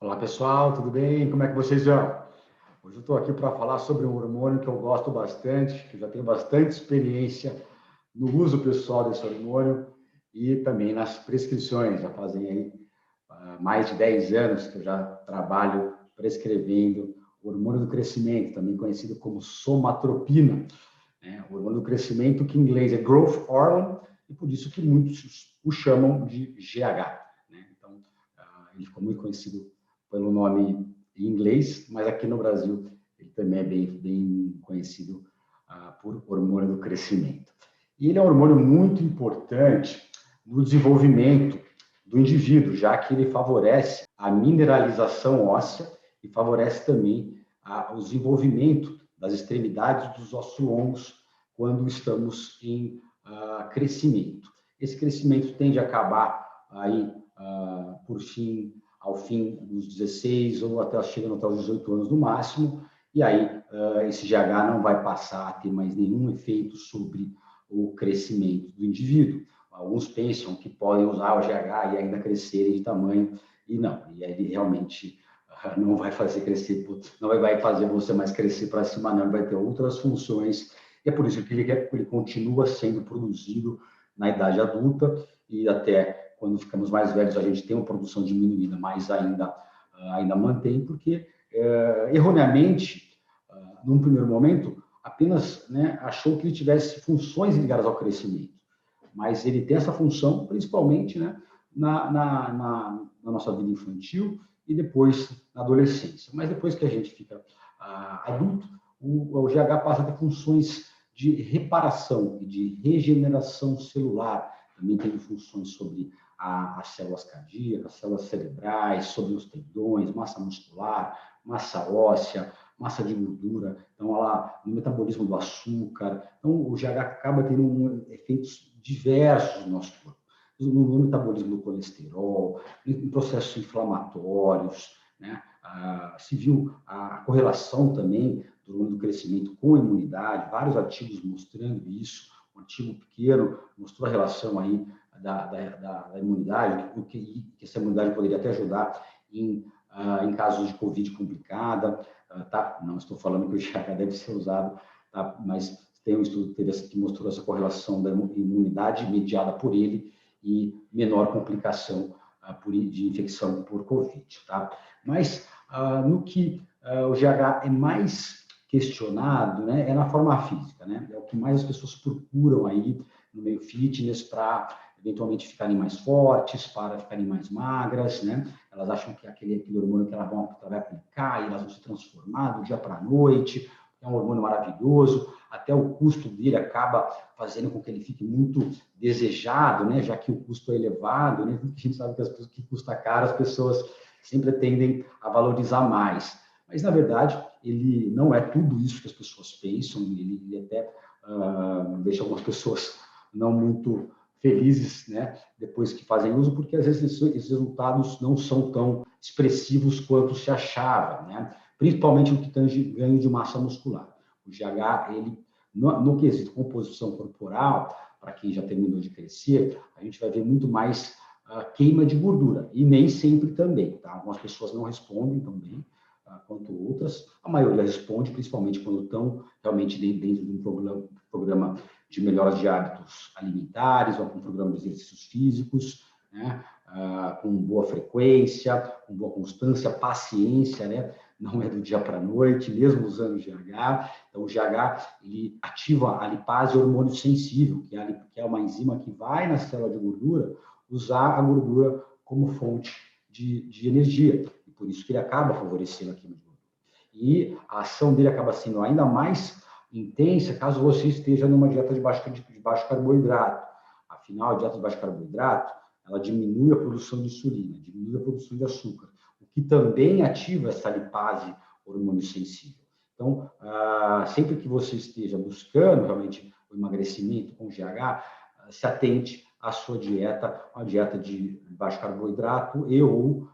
Olá pessoal, tudo bem? Como é que vocês vão? Hoje eu estou aqui para falar sobre um hormônio que eu gosto bastante, que já tenho bastante experiência no uso pessoal desse hormônio e também nas prescrições. Já fazem aí mais de 10 anos que eu já trabalho prescrevendo o hormônio do crescimento, também conhecido como somatropina, né? O hormônio do crescimento, que em inglês é Growth Hormone, e por isso que muitos o chamam de GH, né? Então, ele ficou muito conhecido pelo nome em inglês, mas aqui no Brasil ele também é bem conhecido por hormônio do crescimento. E ele é um hormônio muito importante no desenvolvimento do indivíduo, já que ele favorece a mineralização óssea e favorece também o desenvolvimento das extremidades dos ossos longos quando estamos em crescimento. Esse crescimento tende a acabar aí ao fim dos 16 ou até chegando até os 18 anos no máximo, e aí esse GH não vai passar a ter mais nenhum efeito sobre o crescimento do indivíduo. Alguns pensam que podem usar o GH e ainda crescerem de tamanho, e não, e ele realmente não vai fazer crescer, não vai fazer você mais crescer para cima, não, ele vai ter outras funções, e é por isso que ele continua sendo produzido na idade adulta, e até quando ficamos mais velhos a gente tem uma produção diminuída, mas ainda mantém, porque erroneamente, num primeiro momento, apenas achou que ele tivesse funções ligadas ao crescimento, mas ele tem essa função principalmente na nossa vida infantil e depois na adolescência. Mas depois que a gente fica adulto, o GH passa a ter funções de reparação e de regeneração celular, também tem funções sobre as células cardíacas, células cerebrais, sobre os tendões, massa muscular, massa óssea, massa de gordura, então no metabolismo do açúcar. Então o GH acaba tendo efeitos diversos no nosso corpo, no metabolismo do colesterol, em processos inflamatórios, né? Se viu a correlação também do hormônio do crescimento com a imunidade, vários artigos mostrando isso, um artigo pequeno mostrou a relação aí da imunidade, que essa imunidade poderia até ajudar em casos de Covid complicada, tá? Não estou falando que o GH deve ser usado, tá? Mas tem um estudo que mostrou essa correlação da imunidade mediada por ele e menor complicação de infecção por Covid, tá? Mas no que o GH é mais questionado, né, é na forma física, né? É o que mais as pessoas procuram aí no meio fitness para eventualmente ficarem mais fortes, para ficarem mais magras, né? Elas acham que aquele hormônio que elas vai aplicar e elas vão se transformar do dia para a noite, é um hormônio maravilhoso, até o custo dele acaba fazendo com que ele fique muito desejado, né? Já que o custo é elevado, né? A gente sabe que as coisas que custa caro, as pessoas sempre tendem a valorizar mais. Mas, na verdade, ele não é tudo isso que as pessoas pensam, ele até deixa algumas pessoas não muito felizes, né, depois que fazem uso, porque às vezes esses resultados não são tão expressivos quanto se achava, né, principalmente no que tange ganho de massa muscular. O GH, ele, no quesito composição corporal, para quem já terminou de crescer, a gente vai ver muito mais queima de gordura, e nem sempre também, tá? Algumas pessoas não respondem também, quanto outras, a maioria responde, principalmente quando estão realmente dentro de um programa de melhoras de hábitos alimentares, ou com um programa de exercícios físicos, né? Com boa frequência, com boa constância, paciência, né? Não é do dia para a noite, mesmo usando o GH. Então, o GH ele ativa a lipase hormônio sensível, que é uma enzima que vai na célula de gordura usar a gordura como fonte de energia. E por isso que ele acaba favorecendo a queima de gordura. E a ação dele acaba sendo ainda mais intensa caso você esteja numa dieta de baixo carboidrato. Afinal, a dieta de baixo carboidrato, ela diminui a produção de insulina, diminui a produção de açúcar, o que também ativa essa lipase hormônio sensível. Então, sempre que você esteja buscando realmente o emagrecimento com GH, se atente à sua dieta, uma dieta de baixo carboidrato e ou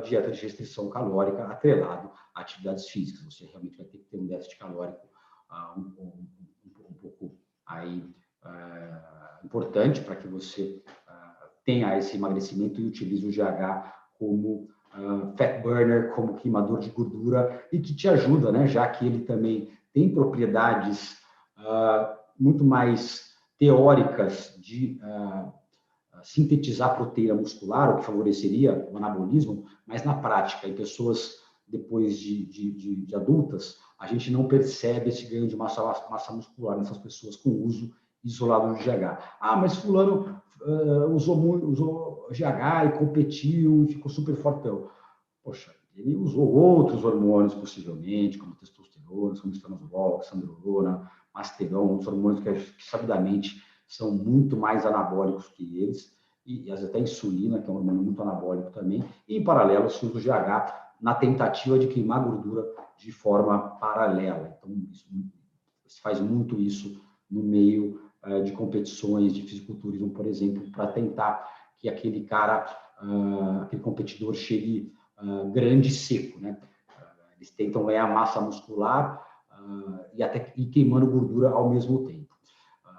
dieta de restrição calórica atrelado a atividades físicas. Você realmente vai ter que ter um déficit calórico um pouco aí, importante para que você tenha esse emagrecimento e utilize o GH como fat burner, como queimador de gordura, e que te ajuda, né, já que ele também tem propriedades muito mais teóricas de sintetizar proteína muscular, o que favoreceria o anabolismo, mas na prática, em pessoas depois de adultas, a gente não percebe esse ganho de massa muscular nessas pessoas com uso isolado de GH. Ah, mas fulano usou GH e competiu e ficou super forte. Poxa, ele usou outros hormônios, possivelmente, como testosterona, como estanozolol, oxandrolona, masteron, outros hormônios que sabidamente são muito mais anabólicos que eles, e até insulina, que é um hormônio muito anabólico também, e em paralelo se usa o GH na tentativa de queimar gordura de forma paralela. Então, se faz muito isso no meio de competições de fisiculturismo, por exemplo, para tentar que aquele cara, aquele competidor chegue grande e seco, né? Eles tentam ganhar massa muscular e queimando gordura ao mesmo tempo.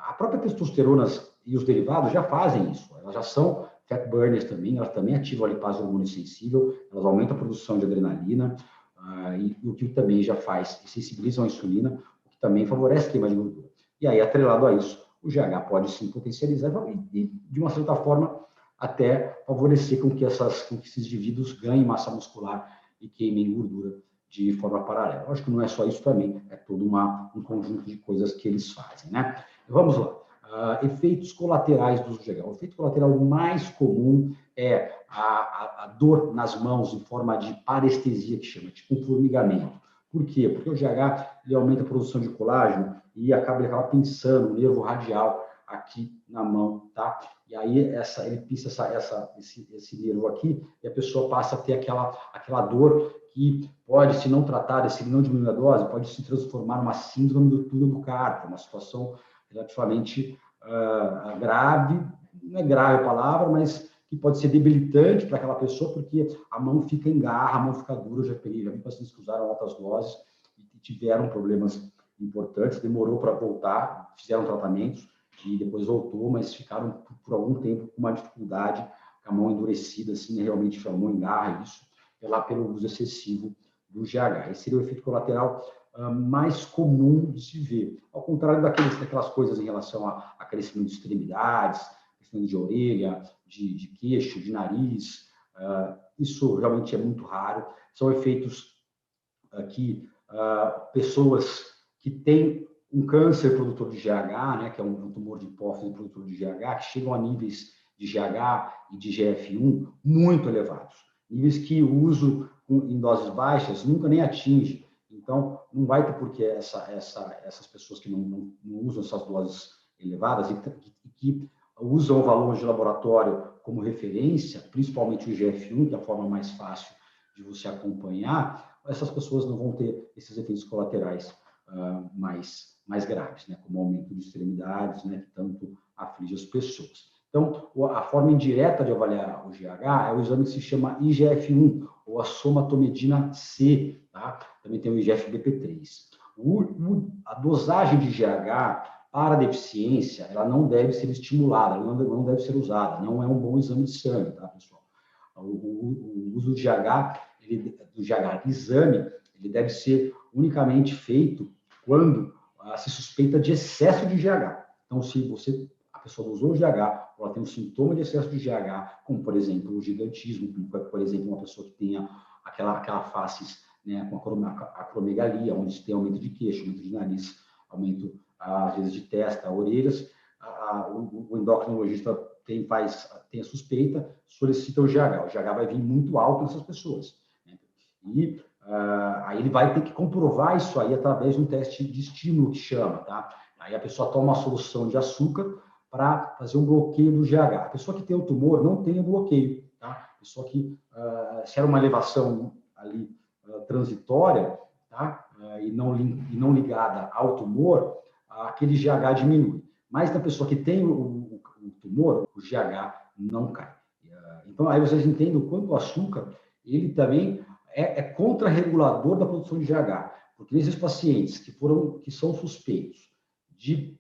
A própria testosterona e os derivados já fazem isso. Elas já são fat burners também, elas também ativam a lipase hormônio sensível, elas aumentam a produção de adrenalina, e o que também já faz, sensibilizam a insulina, o que também favorece a queima de gordura. E aí, atrelado a isso, o GH pode sim potencializar e de uma certa forma, até favorecer com que esses indivíduos ganhem massa muscular e queimem gordura de forma paralela. Acho que não é só isso também, é todo um conjunto de coisas que eles fazem, né? Vamos lá. Efeitos colaterais do GH. O efeito colateral mais comum é a dor nas mãos em forma de parestesia, que chama, tipo um formigamento. Por quê? Porque o GH ele aumenta a produção de colágeno e ele acaba pinçando o nervo radial aqui na mão, tá? E aí ele pinça esse nervo aqui e a pessoa passa a ter aquela dor que pode, se não tratada, se não diminuir a dose, pode se transformar numa síndrome do túnel do carpo, uma situação relativamente grave, não é grave a palavra, mas que pode ser debilitante para aquela pessoa, porque a mão fica em garra, a mão fica dura. Já vi pacientes que usaram altas doses e tiveram problemas importantes, demorou para voltar, fizeram tratamentos e depois voltou, mas ficaram por algum tempo com uma dificuldade, com a mão endurecida, assim, né? Realmente a mão em garra, isso é lá pelo uso excessivo do GH. Esse seria o efeito colateral mais comum de se ver. Ao contrário daquelas coisas em relação a crescimento de extremidades, crescimento de orelha, de queixo, de nariz, isso realmente é muito raro. São efeitos que pessoas que têm um câncer produtor de GH, né, que é um tumor de hipófise produtor de GH, que chegam a níveis de GH e de GF1 muito elevados. Níveis que o uso em doses baixas nunca nem atinge. Então, não vai ter porquê essas pessoas que não usam essas doses elevadas e que usam o valor de laboratório como referência, principalmente o GF1, que é a forma mais fácil de você acompanhar, essas pessoas não vão ter esses efeitos colaterais mais graves, né, como aumento de extremidades, né, que tanto aflige as pessoas. Então, a forma indireta de avaliar o GH é o exame que se chama IGF-1, ou a somatomedina C, tá? Também tem o IGF-BP3. A dosagem de GH para a deficiência, ela não deve ser estimulada, ela não deve ser usada, não é um bom exame de sangue, tá, pessoal? O uso do GH exame, ele deve ser unicamente feito quando se suspeita de excesso de GH. Então, se a pessoa usou o GH, ou ela tem um sintoma de excesso de GH, como, por exemplo, o gigantismo, como, por exemplo, uma pessoa que tenha aquela face, né, com acromegalia, onde se tem aumento de queixo, aumento de nariz, aumento, às vezes, de testa, orelhas, o endocrinologista tem a suspeita, solicita o GH. O GH vai vir muito alto nessas pessoas, né? E aí ele vai ter que comprovar isso aí através de um teste de estímulo que chama, tá? Aí a pessoa toma uma solução de açúcar para fazer um bloqueio do GH. A pessoa que tem o tumor não tem o bloqueio, tá? A pessoa que, se era uma elevação ali transitória, tá? E não ligada ao tumor, aquele GH diminui. Mas na pessoa que tem o tumor, o GH não cai. Então, aí vocês entendem o quanto o açúcar, ele também é contrarregulador da produção de GH, porque esses pacientes que são suspeitos de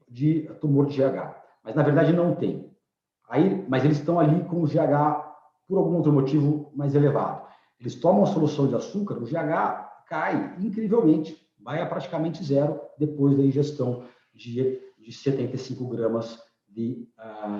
tumor de GH, mas na verdade não tem, mas eles estão ali com o GH por algum outro motivo mais elevado. eles tomam a solução de açúcar, o GH cai incrivelmente, vai a praticamente zero depois da ingestão de 75 gramas de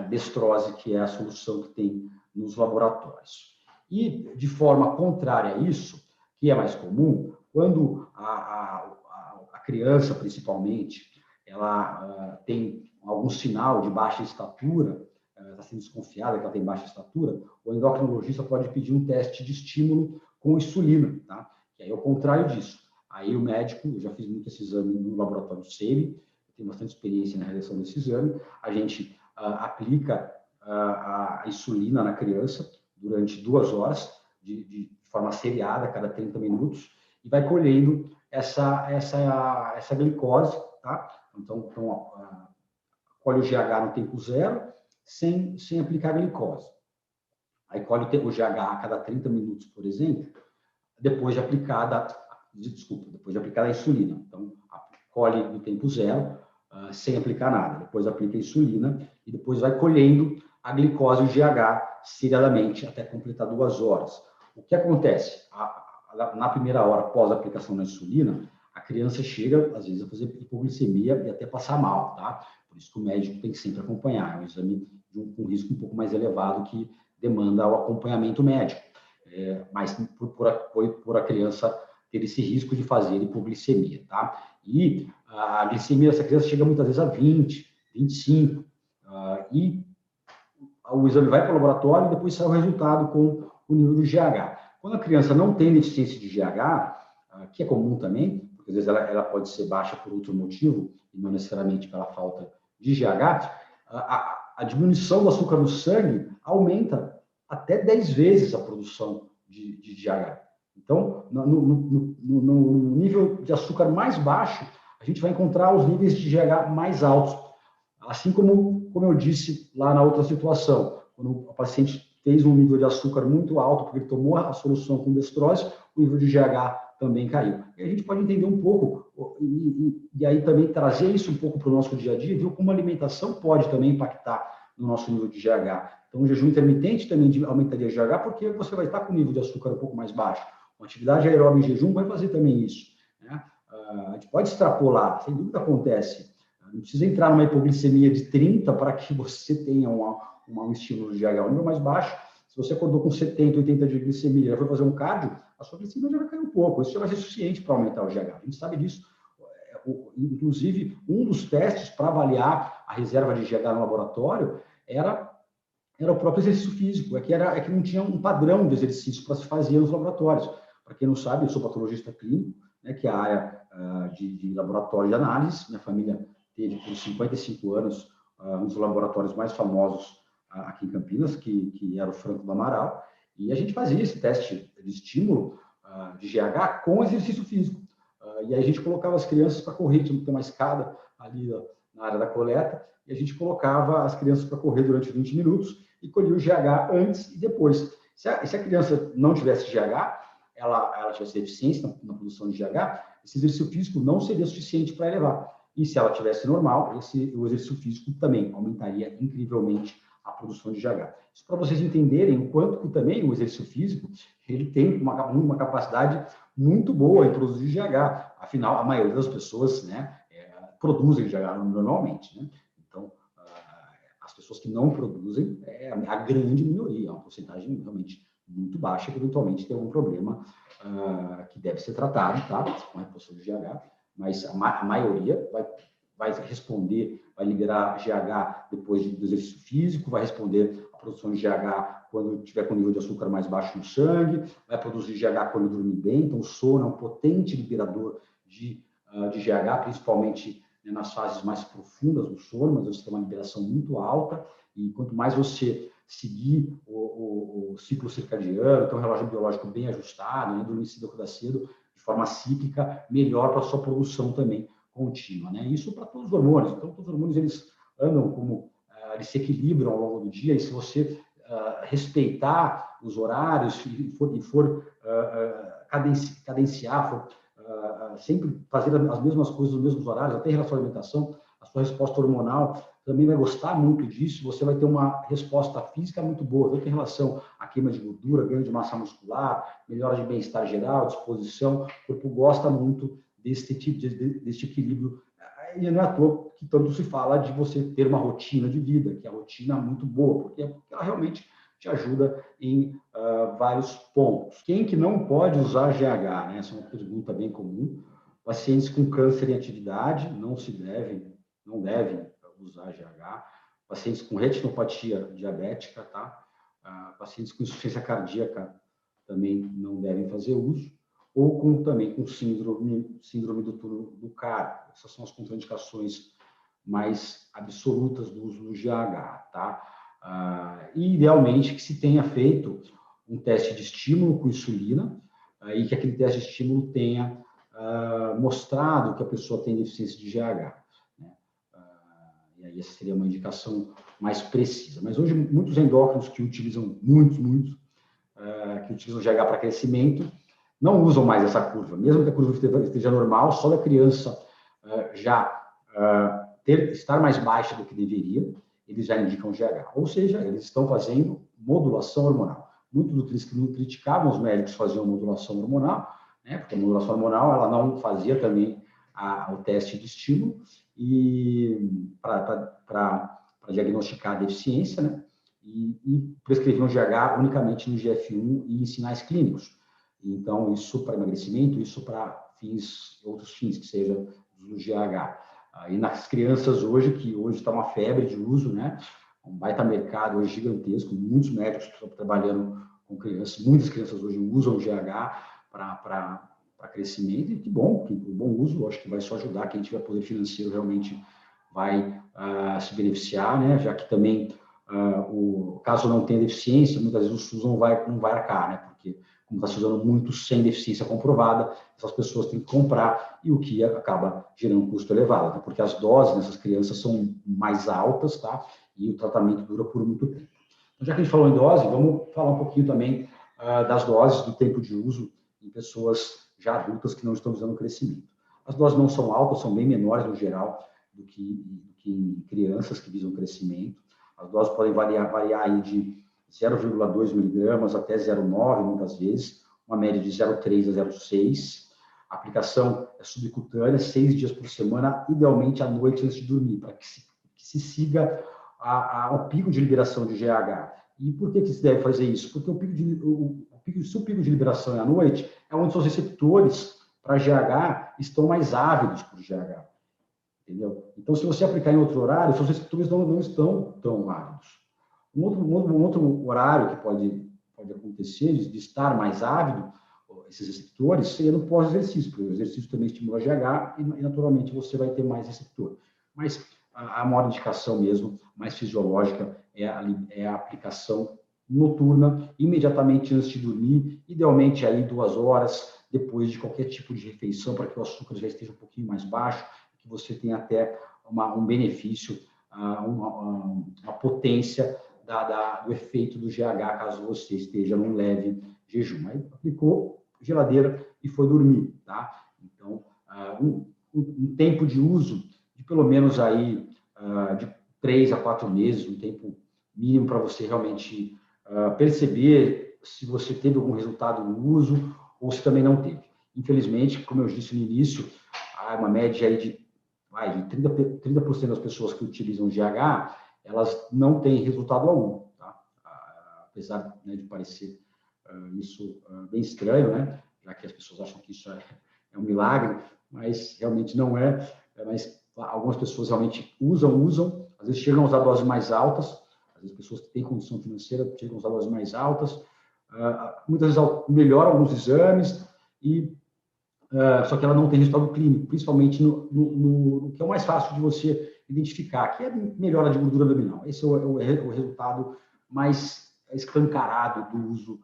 destrose, que é a solução que tem nos laboratórios. E, de forma contrária a isso, que é mais comum, quando a criança, principalmente, ela tem algum sinal de baixa estatura, está sendo desconfiada que ela tem baixa estatura, o endocrinologista pode pedir um teste de estímulo com insulina, tá? Que aí é o contrário disso. Aí o médico, eu já fiz muito esse exame no laboratório SEMI, eu tenho bastante experiência na realização desse exame, a gente aplica a insulina na criança durante 2 horas, de forma seriada, a cada 30 minutos, e vai colhendo essa glicose, tá? Então colhe o GH no tempo zero, sem aplicar glicose. Aí colhe o GH a cada 30 minutos, por exemplo, depois de aplicada a insulina. Então, colhe no tempo zero, sem aplicar nada. Depois aplica a insulina e depois vai colhendo a glicose e o GH seriadamente até completar 2 horas. O que acontece? Na primeira hora, após a aplicação da insulina, a criança chega, às vezes, a fazer hipoglicemia e até passar mal, tá? Por isso que o médico tem que sempre acompanhar. É um exame com risco um pouco mais elevado que demanda o acompanhamento médico. Mas por a criança ter esse risco de fazer hipoglicemia, tá? E a glicemia dessa criança chega muitas vezes a 20, 25, e o exame vai para o laboratório e depois sai o resultado com o nível do GH. Quando a criança não tem deficiência de GH, que é comum também, porque às vezes ela pode ser baixa por outro motivo, e não necessariamente pela falta de GH, a diminuição do açúcar no sangue aumenta até 10 vezes a produção de GH. Então, no nível de açúcar mais baixo, a gente vai encontrar os níveis de GH mais altos. Assim como eu disse lá na outra situação, quando o paciente fez um nível de açúcar muito alto, porque ele tomou a solução com destrose, o nível de GH também caiu. E a gente pode entender um pouco, e aí também trazer isso um pouco para o nosso dia a dia, ver como a alimentação pode também impactar no nosso nível de GH. Então, o jejum intermitente também aumentaria o GH, porque você vai estar com o nível de açúcar um pouco mais baixo. Uma atividade aeróbica em jejum vai fazer também isso, né? A gente pode extrapolar, sem dúvida acontece. Não precisa entrar numa hipoglicemia de 30 para que você tenha um estímulo de GH. O nível mais baixo, se você acordou com 70, 80 de glicemia e já foi fazer um cardio, a sua glicemia já vai cair um pouco. Isso já vai ser suficiente para aumentar o GH. A gente sabe disso. Inclusive, um dos testes para avaliar a reserva de GH no laboratório era o próprio exercício físico. É que não tinha um padrão de exercício para se fazer nos laboratórios. Para quem não sabe, eu sou patologista clínico, né, que é a área de laboratório de análise. Minha família teve por 55 anos um dos laboratórios mais famosos aqui em Campinas, que era o Franco do Amaral, e a gente fazia esse teste de estímulo de GH com exercício físico. E aí a gente colocava as crianças para correr, tinha uma escada ali na área da coleta, e a gente colocava as crianças para correr durante 20 minutos e colhia o GH antes e depois. Se a criança não tivesse GH, ela tivesse deficiência na produção de GH, esse exercício físico não seria suficiente para elevar. E se ela tivesse normal, o exercício físico também aumentaria incrivelmente a produção de GH. Isso para vocês entenderem o quanto que também o exercício físico ele tem uma capacidade muito boa em produzir GH. Afinal, a maioria das pessoas, né, produzem GH normalmente, né? Então, as pessoas que não produzem é a grande minoria, é uma porcentagem realmente muito baixa, que eventualmente tem algum problema que deve ser tratado, tá? Com a reposição de GH. Mas a maioria vai responder, vai liberar GH depois do exercício físico, vai responder a produção de GH quando tiver com nível de açúcar mais baixo no sangue, vai produzir GH quando dormir bem. Então, o sono é um potente liberador de GH, principalmente, né, nas fases mais profundas do sono, mas você tem uma liberação muito alta, e quanto mais você seguir o ciclo circadiano, então um relógio biológico bem ajustado, né, dormir cedo, acordar cedo, de forma cíclica, melhor para a sua produção também contínua, né? Isso para todos os hormônios. Então, todos os hormônios, eles andam como, eles se equilibram ao longo do dia, e se você respeitar os horários e for cadenciar, sempre fazer as mesmas coisas nos mesmos horários, até em relação à alimentação, a sua resposta hormonal também vai gostar muito disso, você vai ter uma resposta física muito boa, tanto em relação à queima de gordura, ganho de massa muscular, melhora de bem-estar geral, disposição. O corpo gosta muito desse equilíbrio. E não é à toa que tanto se fala de você ter uma rotina de vida, que é a rotina muito boa, porque ela realmente te ajuda em vários pontos. Quem que não pode usar GH? Né? Essa é uma pergunta bem comum. Pacientes com câncer em atividade não devem usar GH. Pacientes com retinopatia diabética, tá? Pacientes com insuficiência cardíaca também não devem fazer uso, ou também com síndrome do túnel do carpo. Essas são as contraindicações mais absolutas do uso do GH, tá? E idealmente que se tenha feito um teste de estímulo com insulina e que aquele teste de estímulo tenha mostrado que a pessoa tem deficiência de GH. Né? E aí essa seria uma indicação mais precisa. Mas hoje muitos endócrinos que utilizam que utilizam GH para crescimento não usam mais essa curva, mesmo que a curva esteja normal, só da criança estar mais baixa do que deveria, eles já indicam GH. Ou seja, eles estão fazendo modulação hormonal. Muitos do que eles criticavam os médicos faziam modulação hormonal, né? Porque a modulação hormonal ela não fazia também o teste de estímulo e para diagnosticar a deficiência, né? E prescreviam GH unicamente no GF1 e em sinais clínicos. Então, isso para emagrecimento, isso para outros fins, que seja do GH. E nas crianças hoje, que hoje está uma febre de uso, né? Um baita mercado hoje gigantesco, muitos médicos estão trabalhando com crianças, muitas crianças hoje usam GH para crescimento, e que bom, que o bom uso, acho que vai só ajudar quem tiver poder financeiro realmente vai se beneficiar, né? Já que também, caso não tenha deficiência, muitas vezes o SUS não vai arcar, né? Porque como está se usando muito sem deficiência comprovada, essas pessoas têm que comprar, e o que acaba gerando um custo elevado, tá? Porque as doses nessas crianças são mais altas, tá? E o tratamento dura por muito tempo. Então, já que a gente falou em dose, vamos falar um pouquinho também das doses, do tempo de uso em pessoas já adultas que não estão usando o crescimento. As doses não são altas, são bem menores no geral do que em crianças que visam crescimento. As doses podem variar aí de 0,2 miligramas até 0,9, muitas vezes, uma média de 0,3 a 0,6. A aplicação é subcutânea, 6 dias por semana, idealmente à noite antes de dormir, para que se siga o pico de liberação de GH. E por que se deve fazer isso? Porque se o pico de liberação é à noite, é onde os receptores para GH estão mais ávidos por GH. Entendeu? Então, se você aplicar em outro horário, seus receptores não estão tão ávidos. Um outro horário que pode acontecer de estar mais ávido, esses receptores, seria no pós-exercício, porque o exercício também estimula GH e, naturalmente, você vai ter mais receptor. Mas a maior indicação mesmo, mais fisiológica, é a aplicação noturna, imediatamente antes de dormir, idealmente aí 2 horas depois de qualquer tipo de refeição, para que o açúcar já esteja um pouquinho mais baixo, que você tenha até um benefício, uma potência do efeito do GH, caso você esteja num leve jejum. Aí aplicou, geladeira e foi dormir, tá? Então, um tempo de uso de pelo menos aí de 3 a 4 meses, um tempo mínimo para você realmente perceber se você teve algum resultado no uso ou se também não teve. Infelizmente, como eu disse no início, há uma média aí de 30% das pessoas que utilizam GH, elas não têm resultado algum, tá? Apesar, né, de parecer isso bem estranho, né? Já que as pessoas acham que isso é um milagre, mas realmente não é. Mas algumas pessoas realmente usam, às vezes chegam a usar doses mais altas, às vezes pessoas que têm condição financeira chegam a usar doses mais altas, muitas vezes melhoram alguns exames, só que ela não tem resultado clínico, principalmente no que é o mais fácil de você identificar, que é a melhora de gordura abdominal. Esse é o resultado mais escancarado do uso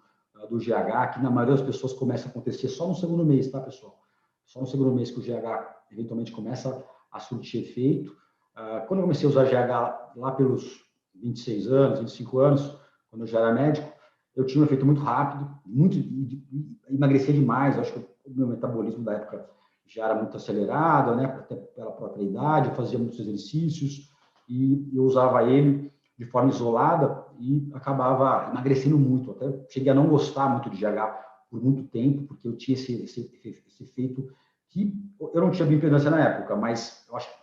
do GH, que na maioria das pessoas começa a acontecer só no segundo mês, tá, pessoal? Só no segundo mês que o GH eventualmente começa a surtir efeito. Quando eu comecei a usar GH lá pelos 26 anos, 25 anos, quando eu já era médico, eu tinha um efeito muito rápido, emagrecia demais, acho que o meu metabolismo da época já era muito acelerado, né, até pela própria idade, eu fazia muitos exercícios, e eu usava ele de forma isolada e acabava emagrecendo muito. Até cheguei a não gostar muito de GH por muito tempo, porque eu tinha esse efeito que eu não tinha bioimpedância na época, mas eu acho que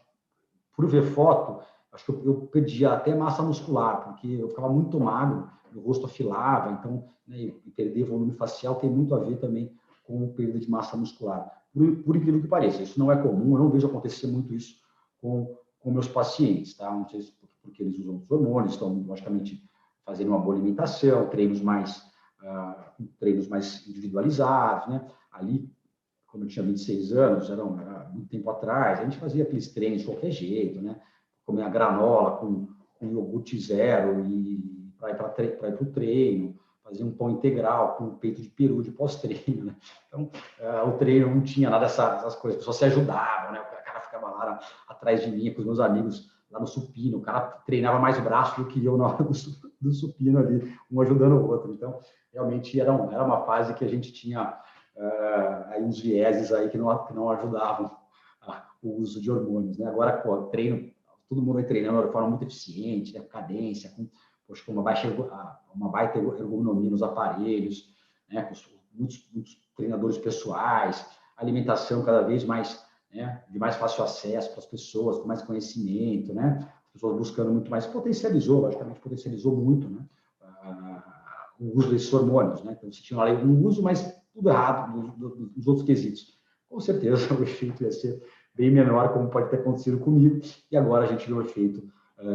por ver foto, acho que eu perdia até massa muscular, porque eu ficava muito magro, meu rosto afilava, então, né, e perder volume facial tem muito a ver também com perda de massa muscular. Por incrível que pareça, isso não é comum, eu não vejo acontecer muito isso com meus pacientes, tá? Não sei se porque eles usam os hormônios, estão, logicamente, fazendo uma boa alimentação, treinos mais individualizados, né? Ali, quando eu tinha 26 anos, era muito tempo atrás, a gente fazia aqueles treinos de qualquer jeito, né? Comer a granola com iogurte zero e para ir para o treino, fazer um pão integral com peito de peru de pós-treino, né? Então, o treino não tinha nada dessas coisas, as pessoas se ajudavam, né? O cara ficava lá atrás de mim com os meus amigos lá no supino, o cara treinava mais braço do que eu na hora do supino ali, um ajudando o outro. Então, realmente era uma fase que a gente tinha aí uns vieses aí que não ajudavam o uso de hormônios, né? Agora, pô, treino, todo mundo vai treinando de forma muito eficiente, né? Cadência, com uma baita ergonomia nos aparelhos, né? Com muitos treinadores pessoais, alimentação cada vez mais, né? De mais fácil acesso para as pessoas, com mais conhecimento, né? As pessoas buscando muito mais, logicamente potencializou muito, né? O uso desses hormônios, né? Então, se tinha ali um uso, mas tudo errado nos outros quesitos. Com certeza, o efeito ia ser bem menor, como pode ter acontecido comigo, e agora a gente vê um efeito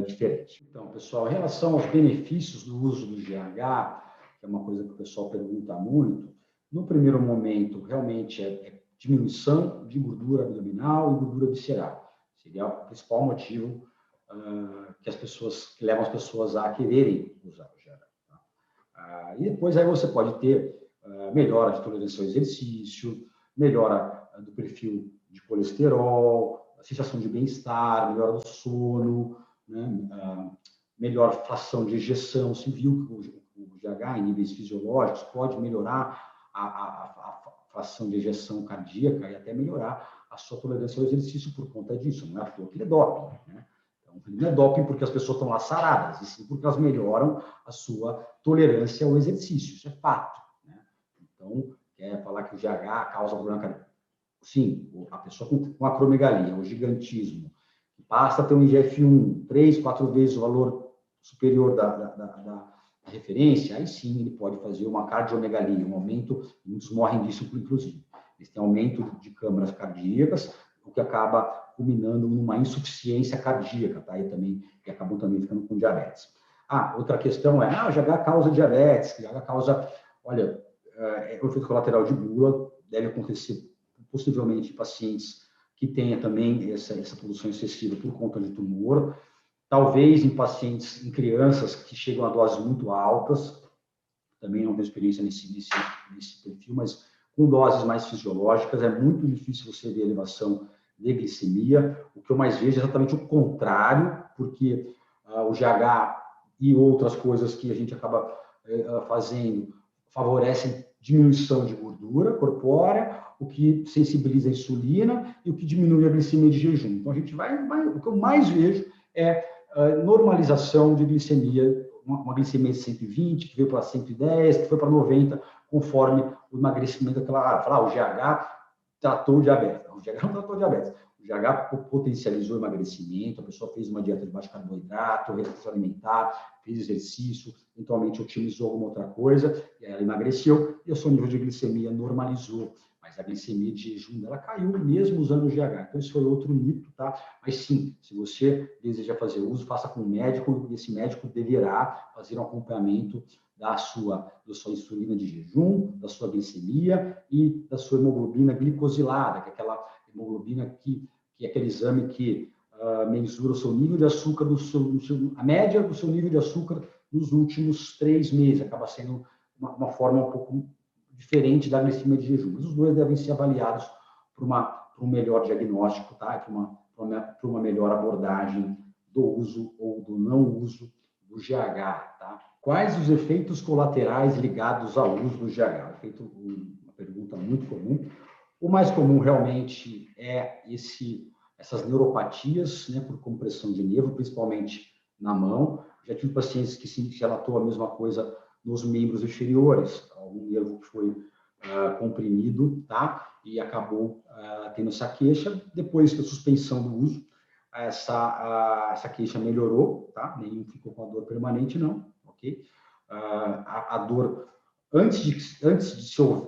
diferente. Então, pessoal, em relação aos benefícios do uso do GH, que é uma coisa que o pessoal pergunta muito, no primeiro momento, realmente é diminuição de gordura abdominal e gordura visceral. Seria o principal motivo que levam as pessoas a quererem usar o GH. E depois aí você pode ter melhora de tolerância ao exercício, melhora do perfil de colesterol, sensação de bem-estar, melhora do sono, né? Melhor fração de ejeção. Se viu que o GH em níveis fisiológicos pode melhorar a fração de ejeção cardíaca e até melhorar a sua tolerância ao exercício por conta disso. Não é à toa que ele é doping, né? Não é doping porque as pessoas estão lá saradas, e sim porque elas melhoram a sua tolerância ao exercício. Isso é fato, né? Então, quer falar que o GH causa problema cardíaco? Sim, a pessoa com acromegalia, o gigantismo, basta ter um IGF-1 3, 4 vezes o valor superior da referência, aí sim ele pode fazer uma cardiomegalia, um aumento, muitos morrem disso, inclusive. Eles têm aumento de câmaras cardíacas, o que acaba culminando numa insuficiência cardíaca, tá? E acabam também ficando com diabetes. Outra questão é, o GH causa diabetes, o GH causa, olha, o efeito colateral de gula deve acontecer possivelmente em pacientes que tenha também essa produção excessiva por conta de tumor, talvez em pacientes, em crianças que chegam a doses muito altas, também não tenho experiência nesse perfil, mas com doses mais fisiológicas, é muito difícil você ver elevação de glicemia. O que eu mais vejo é exatamente o contrário, porque o GH e outras coisas que a gente acaba fazendo favorecem diminuição de gordura corpórea, o que sensibiliza a insulina e o que diminui a glicemia de jejum. Então, a gente o que eu mais vejo é normalização de glicemia, uma glicemia de 120, que veio para 110, que foi para 90, conforme o emagrecimento, o GH tratou o diabetes. Não, o GH não tratou o diabetes. O GH potencializou o emagrecimento, a pessoa fez uma dieta de baixo carboidrato, restrição alimentar, fez exercício, eventualmente otimizou alguma outra coisa, e aí ela emagreceu e o seu nível de glicemia normalizou. Mas a glicemia de jejum dela caiu mesmo usando o GH. Então, isso foi outro mito, tá? Mas sim, se você deseja fazer uso, faça com um médico, e esse médico deverá fazer um acompanhamento da sua insulina de jejum, da sua glicemia e da sua hemoglobina glicosilada, que é aquela hemoglobina que é aquele exame que mensura o seu nível de açúcar, a média do seu nível de açúcar nos últimos 3 meses. Acaba sendo uma forma um pouco diferente da glicemia de jejum. Mas os dois devem ser avaliados para um melhor diagnóstico, tá? Para uma melhor abordagem do uso ou do não uso do GH, tá? Quais os efeitos colaterais ligados ao uso do GH? Uma pergunta muito comum. O mais comum realmente é essas neuropatias, né, por compressão de nervo, principalmente na mão. Já tive pacientes que se relatou a mesma coisa nos membros inferiores, algum nervo que foi comprimido, tá? E acabou tendo essa queixa. Depois da suspensão do uso, essa queixa melhorou, tá? Nenhum ficou com a dor permanente, não, ok? A dor, antes de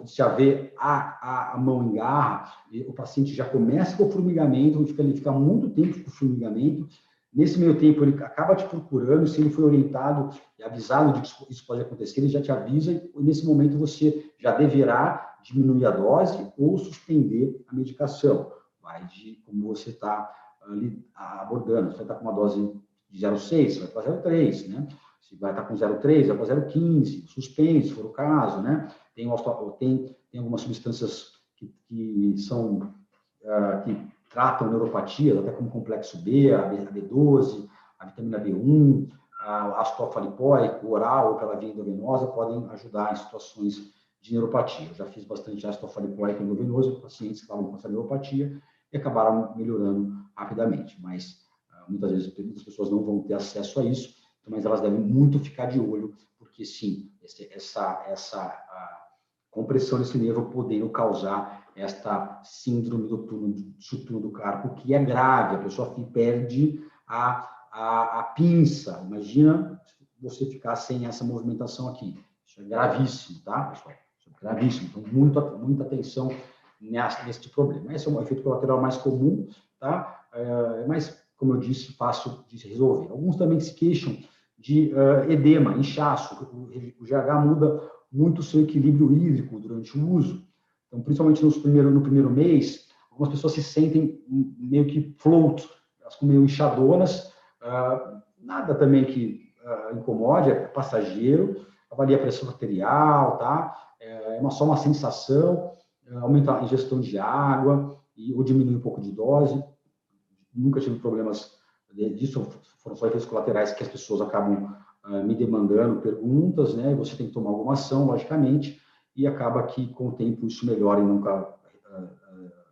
se haver a mão em garra, o paciente já começa com o formigamento, ele fica muito tempo com o formigamento. Nesse meio tempo, ele acaba te procurando, se ele foi orientado e avisado de que isso pode acontecer, ele já te avisa, e nesse momento você já deverá diminuir a dose ou suspender a medicação. Vai de como você está ali abordando. Você vai estar com uma dose de 0,6, vai para 0,3, né? Se vai estar com 0,3, vai para 0,15, suspense, se for o caso, né? Tem algumas substâncias que são que tratam neuropatias, até como complexo B, a B12, a vitamina B1, a ácido alfa-lipoico, oral ou pela via endovenosa, podem ajudar em situações de neuropatia. Eu já fiz bastante ácido alfa-lipoico endovenoso, pacientes que estavam com essa neuropatia e acabaram melhorando rapidamente. Mas muitas vezes muitas pessoas não vão ter acesso a isso, mas elas devem muito ficar de olho, porque sim, essa compressão desse nervo podendo causar esta síndrome do túnel do carpo, que é grave, a pessoa perde a pinça. Imagina você ficar sem essa movimentação aqui. Isso é gravíssimo, tá, pessoal? Isso é gravíssimo. Então, muita atenção neste problema. Esse é um efeito colateral mais comum, tá? Mas, como eu disse, fácil de se resolver. Alguns também se queixam de edema, inchaço. O GH muda muito o seu equilíbrio hídrico durante o uso. Então, principalmente no primeiro mês, algumas pessoas se sentem meio que float, elas ficam meio inchadonas, nada também que incomode, é passageiro, avalia a pressão arterial, tá? Só uma sensação, aumenta a ingestão de água ou diminui um pouco de dose. Nunca tive problemas disso, foram só efeitos colaterais que as pessoas acabam me demandando perguntas, né? Você tem que tomar alguma ação, logicamente, e acaba que, com o tempo, isso melhora e nunca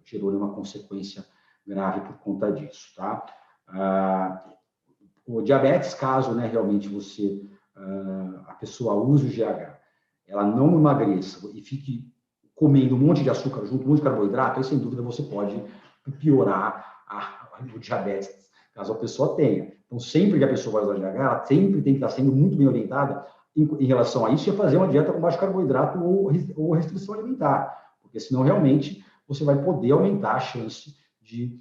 gerou nenhuma consequência grave por conta disso, tá? O diabetes, caso, né, realmente a pessoa use o GH, ela não emagreça e fique comendo um monte de açúcar junto, um monte de carboidrato, aí, sem dúvida, você pode piorar o diabetes, caso a pessoa tenha. Então, sempre que a pessoa vai usar GH, ela sempre tem que estar sendo muito bem orientada em relação a isso e fazer uma dieta com baixo carboidrato ou restrição alimentar, porque senão realmente você vai poder aumentar a chance de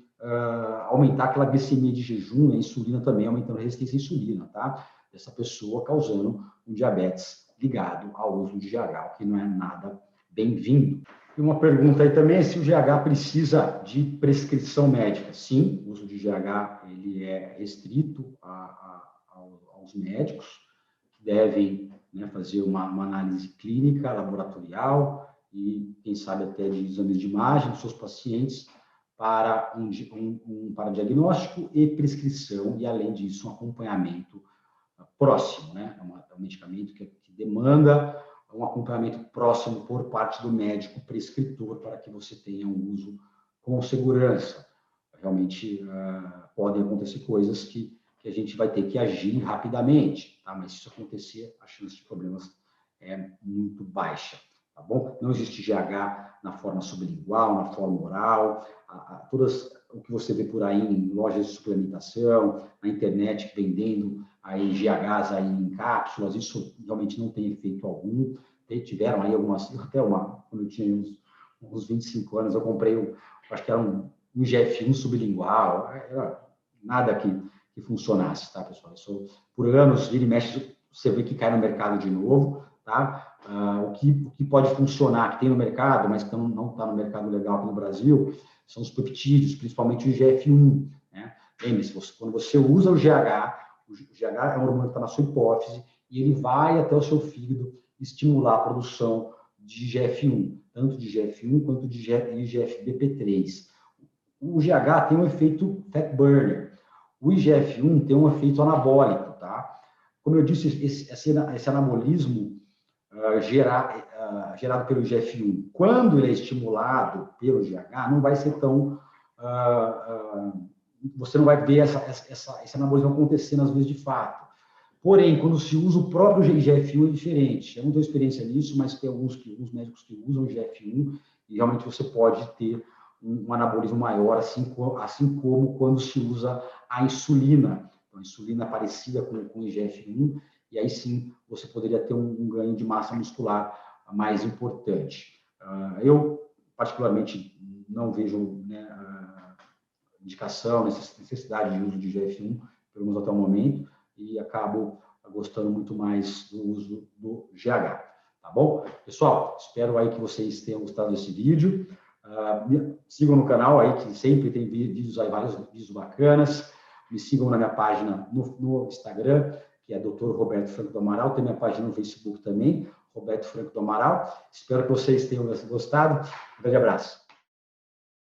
aumentar aquela glicemia de jejum, a insulina também, aumentando a resistência à insulina, tá? Dessa pessoa causando um diabetes ligado ao uso de GH, que não é nada bem-vindo. E uma pergunta aí também é se o GH precisa de prescrição médica. Sim, o uso de GH ele é restrito aos médicos, que devem, né, fazer uma análise clínica, laboratorial e, quem sabe, até de exames de imagem dos seus pacientes para para diagnóstico e prescrição, e, além disso, um acompanhamento próximo, né? É um medicamento que demanda um acompanhamento próximo por parte do médico prescritor para que você tenha um uso com segurança. Realmente podem acontecer coisas que a gente vai ter que agir rapidamente, tá? Mas se isso acontecer, a chance de problemas é muito baixa, tá bom? Não existe GH na forma sublingual, na forma oral, todas o que você vê por aí em lojas de suplementação, na internet vendendo aí GHs aí em cápsulas, isso realmente não tem efeito algum. Tiveram aí algumas, até quando eu tinha uns 25 anos, eu comprei, acho que era um GF1 sublingual, nada que funcionasse, tá, pessoal? Isso, por anos, vira e mexe, você vê que cai no mercado de novo, tá? O que pode funcionar, que tem no mercado, mas que não está no mercado legal aqui no Brasil, são os peptídeos, principalmente o IGF-1, né? Lembre-se, quando você usa o GH é um hormônio que está na sua hipófise e ele vai até o seu fígado estimular a produção de IGF-1, tanto de IGF-1 quanto de IGF-BP3. O GH tem um efeito fat burner. O IGF-1 tem um efeito anabólico, tá? Como eu disse, esse anabolismo gerado pelo IGF-1, quando ele é estimulado pelo GH, não vai ser tão você não vai ver esse anabolismo acontecendo às vezes de fato. Porém, quando se usa o próprio IGF-1 é diferente. Eu não tenho experiência nisso, mas tem alguns médicos que usam o IGF-1 e realmente você pode ter um anabolismo maior, assim como quando se usa a insulina. Então, a insulina parecida com o IGF-1, e aí sim você poderia ter um ganho de massa muscular mais importante. Eu, particularmente, não vejo, né, indicação, necessidade de uso de IGF-1, pelo menos até o momento, e acabo gostando muito mais do uso do GH. Tá bom? Pessoal, espero aí que vocês tenham gostado desse vídeo. Me sigam no canal aí, que sempre tem vídeos aí, vários vídeos bacanas. Me sigam na minha página no Instagram, que é Dr. Roberto Franco do Amaral. Tem minha página no Facebook também, Roberto Franco do Amaral. Espero que vocês tenham gostado. Um grande abraço.